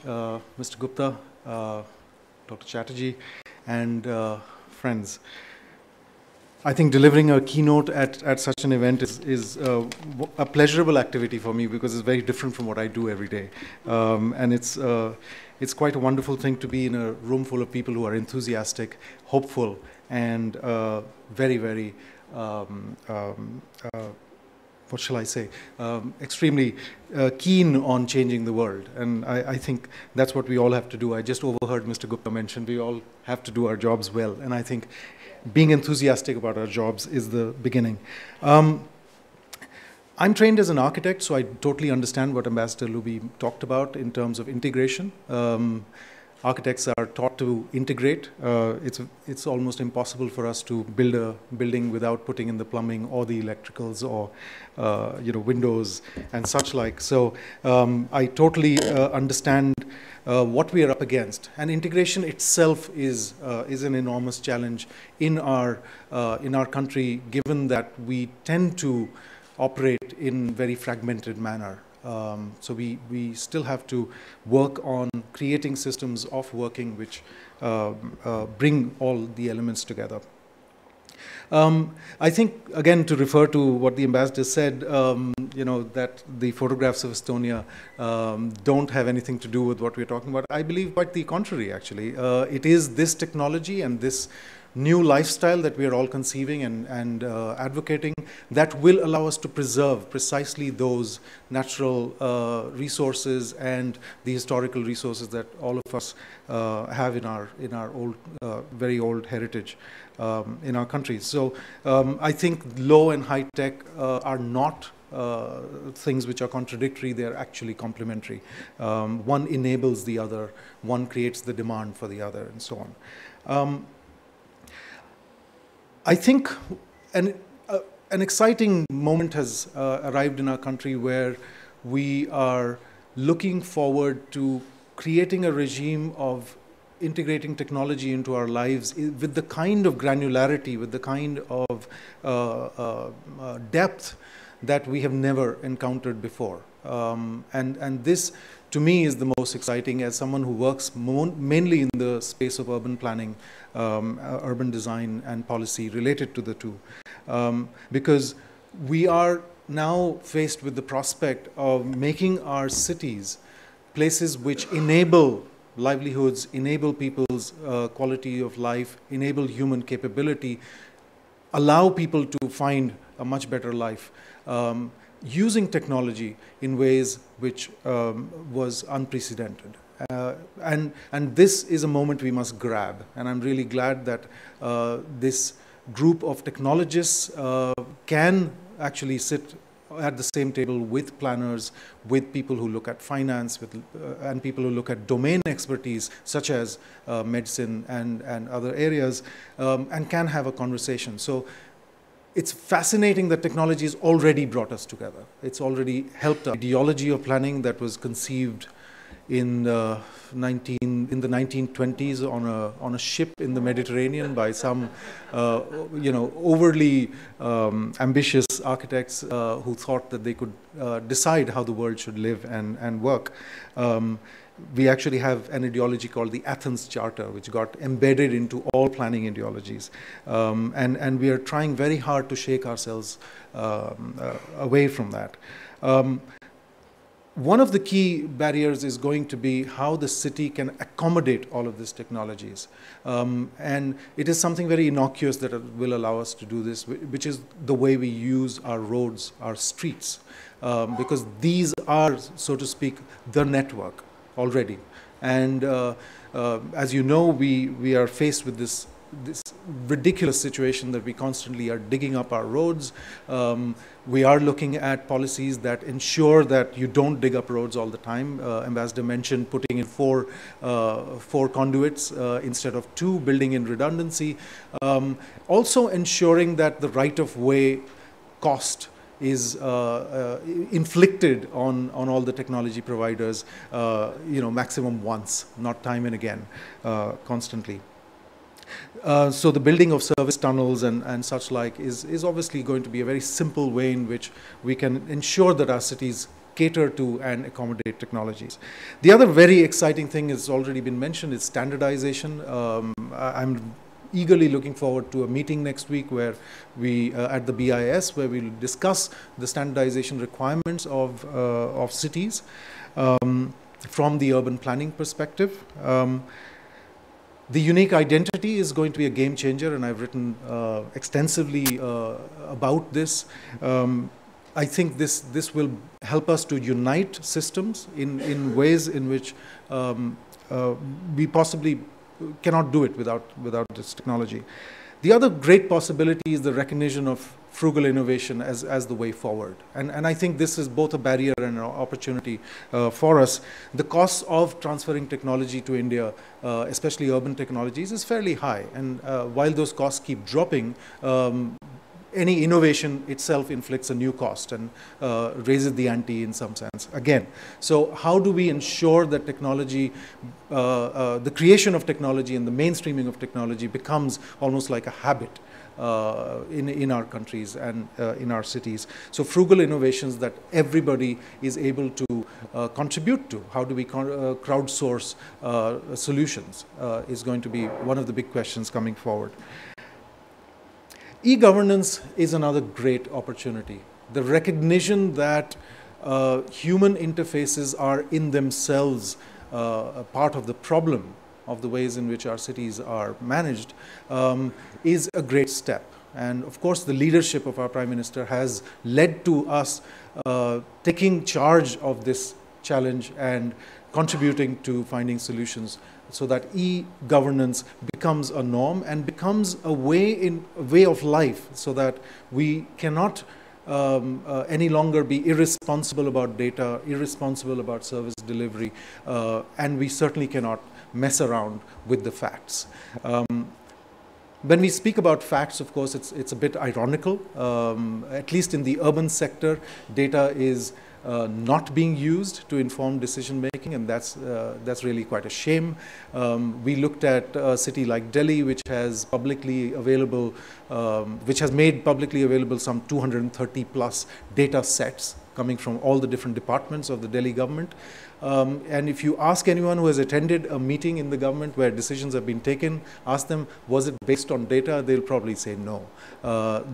Mr. Gupta, Dr. Chatterjee, and friends. I think delivering a keynote at such an event is a pleasurable activity for me because it's very different from what I do every day. And it's quite a wonderful thing to be in a room full of people who are enthusiastic, hopeful, and very, very what shall I say, extremely keen on changing the world. And I think that's what we all have to do. I just overheard Mr. Gupta mention we all have to do our jobs well. And I think being enthusiastic about our jobs is the beginning. I'm trained as an architect, so I totally understand what Ambassador Luby talked about in terms of integration. Architects are taught to integrate. It's almost impossible for us to build a building without putting in the plumbing or the electricals or windows and such like. So I totally understand what we are up against. And integration itself is an enormous challenge in our country, given that we tend to operate in very fragmented manner. So we still have to work on creating systems of working which bring all the elements together. I think, again, to refer to what the ambassador said, that the photographs of Estonia don't have anything to do with what we're talking about. I believe quite the contrary, actually. It is this technology and this new lifestyle that we are all conceiving and advocating that will allow us to preserve precisely those natural resources and the historical resources that all of us have in our old, very old heritage in our country. So I think low and high tech are not things which are contradictory. They're actually complementary. One enables the other, one creates the demand for the other, and so on. I think an exciting moment has arrived in our country where we are looking forward to creating a regime of integrating technology into our lives with the kind of granularity, with the kind of depth that we have never encountered before. And this, to me, is the most exciting as someone who works mainly in the space of urban planning, urban design and policy related to the two. Because we are now faced with the prospect of making our cities places which enable livelihoods, enable people's quality of life, enable human capability, allow people to find a much better life, using technology in ways which was unprecedented. And this is a moment we must grab. And I'm really glad that this group of technologists can actually sit at the same table with planners, with people who look at finance, and people who look at domain expertise, such as medicine and other areas, and can have a conversation. So it's fascinating that technology has already brought us together. It's already helped us. Ideology of planning that was conceived in the 1920s on a ship in the Mediterranean by some overly ambitious architects who thought that they could decide how the world should live and work. We actually have an ideology called the Athens Charter, which got embedded into all planning ideologies. And we are trying very hard to shake ourselves away from that. One of the key barriers is going to be how the city can accommodate all of these technologies. And it is something very innocuous that will allow us to do this, which is the way we use our roads, our streets. Because these are, so to speak, the network already. And as you know, we are faced with this ridiculous situation that we constantly are digging up our roads. We are looking at policies that ensure that you don't dig up roads all the time. Ambassador mentioned putting in four conduits instead of 2, building in redundancy. Also ensuring that the right-of-way cost is inflicted on all the technology providers, maximum once, not time and again, constantly. So the building of service tunnels and such like is obviously going to be a very simple way in which we can ensure that our cities cater to and accommodate technologies. The other very exciting thing has already been mentioned is standardization. I'm eagerly looking forward to a meeting next week where we, at the BIS, where we'll discuss the standardization requirements of cities from the urban planning perspective. The unique identity is going to be a game changer, and I've written extensively about this. I think this will help us to unite systems in ways in which we possibly cannot do it without this technology. The other great possibility is the recognition of frugal innovation as the way forward. And I think this is both a barrier and an opportunity for us. The cost of transferring technology to India, especially urban technologies, is fairly high. And while those costs keep dropping, any innovation itself inflicts a new cost and raises the ante in some sense again. So how do we ensure that technology, the creation of technology and the mainstreaming of technology becomes almost like a habit in our countries and in our cities? So frugal innovations that everybody is able to contribute to. How do we crowdsource solutions is going to be one of the big questions coming forward. E-governance is another great opportunity. The recognition that human interfaces are in themselves a part of the problem of the ways in which our cities are managed is a great step. And of course, the leadership of our Prime Minister has led to us taking charge of this challenge and contributing to finding solutions so that e-governance becomes a norm and becomes a way of life, so that we cannot any longer be irresponsible about data, irresponsible about service delivery, and we certainly cannot mess around with the facts. When we speak about facts, of course, it's a bit ironical. At least in the urban sector, data is not being used to inform decision making, and that's really quite a shame. We looked at a city like Delhi, which has publicly available, which has made publicly available some 230 plus data sets coming from all the different departments of the Delhi government. And if you ask anyone who has attended a meeting in the government where decisions have been taken, ask them, was it based on data? They'll probably say no.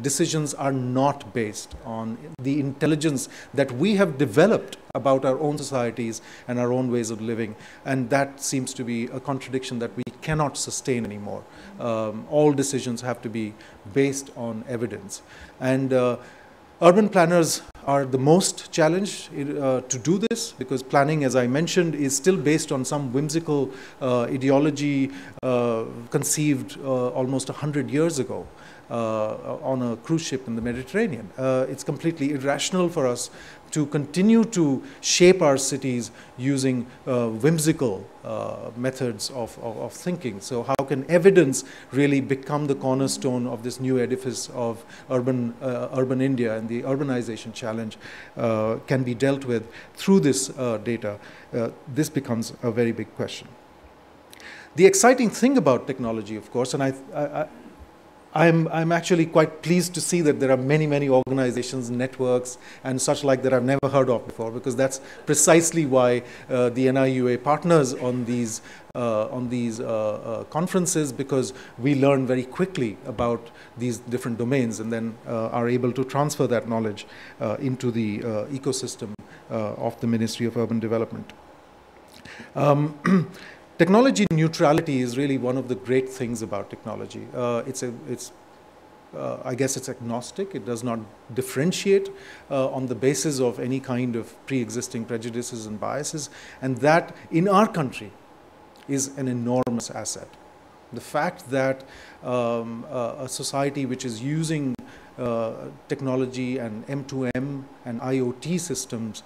Decisions are not based on the intelligence that we have developed about our own societies and our own ways of living. And that seems to be a contradiction that we cannot sustain anymore. All decisions have to be based on evidence. And urban planners are the most challenged to do this, because planning, as I mentioned, is still based on some whimsical ideology conceived almost 100 years ago on a cruise ship in the Mediterranean. It's completely irrational for us to continue to shape our cities using whimsical methods of thinking. So how can evidence really become the cornerstone of this new edifice of urban India, and the urbanization challenge can be dealt with through this data? This becomes a very big question. The exciting thing about technology, of course, and I'm actually quite pleased to see that there are many organizations, networks, and such like that I've never heard of before, because that's precisely why the NIUA partners on these conferences, because we learn very quickly about these different domains and then are able to transfer that knowledge into the ecosystem of the Ministry of Urban Development. Technology neutrality is really one of the great things about technology. I guess it's agnostic. It does not differentiate on the basis of any kind of pre-existing prejudices and biases. And that, in our country, is an enormous asset. The fact that a society which is using technology and M2M and IoT systems,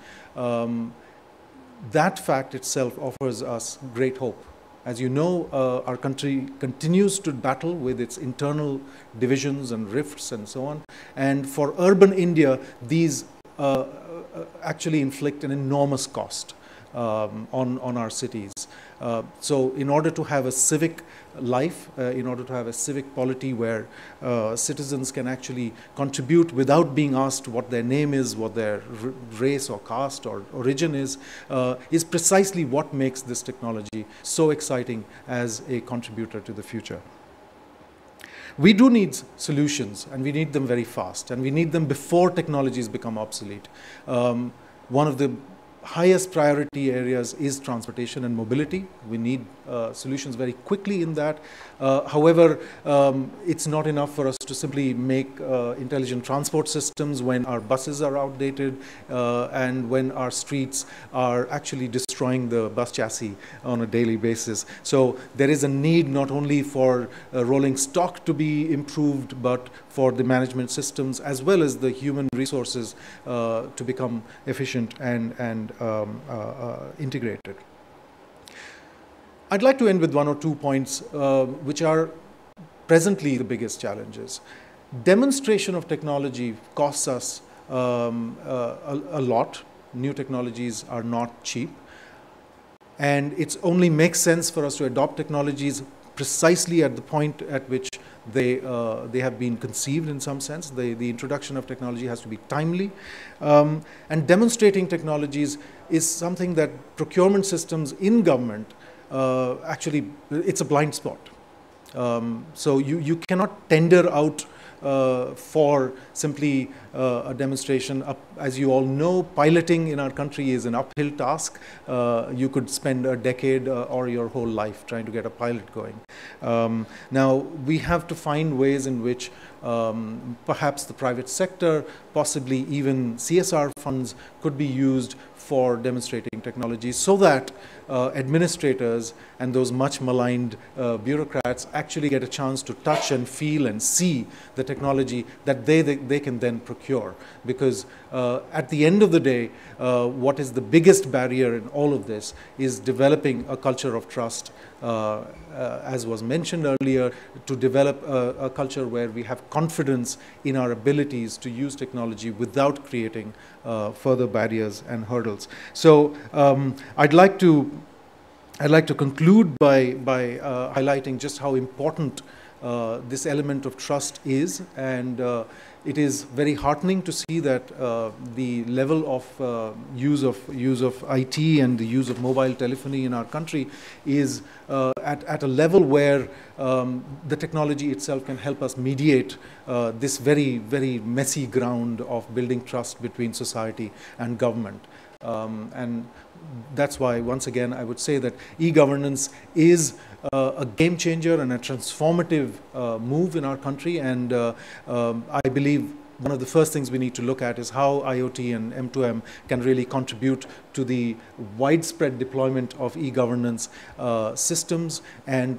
that fact itself offers us great hope. As you know, our country continues to battle with its internal divisions and rifts and so on. And for urban India, these actually inflict an enormous cost on our cities. So in order to have a civic life, in order to have a civic polity where citizens can actually contribute without being asked what their name is, what their race or caste or origin is precisely what makes this technology so exciting as a contributor to the future. We do need solutions, and we need them very fast, and we need them before technologies become obsolete. One of the highest priority areas is transportation and mobility. We need solutions very quickly in that. However, it's not enough for us to simply make intelligent transport systems when our buses are outdated and when our streets are actually destroying the bus chassis on a daily basis. So there is a need not only for rolling stock to be improved, but for the management systems as well as the human resources to become efficient and integrated. I'd like to end with one or two points which are presently the biggest challenges. Demonstration of technology costs us a lot. New technologies are not cheap. And it only makes sense for us to adopt technologies precisely at the point at which they have been conceived in some sense. The introduction of technology has to be timely. And demonstrating technologies is something that procurement systems in government actually, it's a blind spot. So you cannot tender out for simply a demonstration. As you all know, piloting in our country is an uphill task. You could spend a decade or your whole life trying to get a pilot going. Now, we have to find ways in which perhaps the private sector, possibly even CSR funds, could be used for demonstrating technology so that administrators and those much maligned bureaucrats actually get a chance to touch and feel and see the technology that they can then procure. Because at the end of the day, what is the biggest barrier in all of this is developing a culture of trust, as was mentioned earlier, to develop a culture where we have confidence in our abilities to use technology without creating further barriers and hurdles. So I'd like to conclude by highlighting just how important this element of trust is, and it is very heartening to see that the level of use of IT and the use of mobile telephony in our country is at a level where the technology itself can help us mediate this very, very messy ground of building trust between society and government. And that's why, once again, I would say that e-governance is a game changer and a transformative move in our country. And I believe one of the first things we need to look at is how IoT and M2M can really contribute to the widespread deployment of e-governance systems and,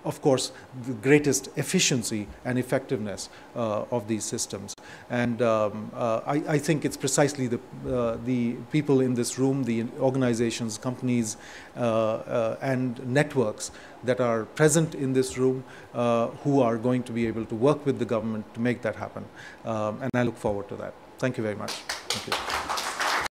of course, the greatest efficiency and effectiveness of these systems. And I think it's precisely the people in this room, the organizations, companies, and networks that are present in this room who are going to be able to work with the government to make that happen. And I look forward to that. Thank you very much. Thank you.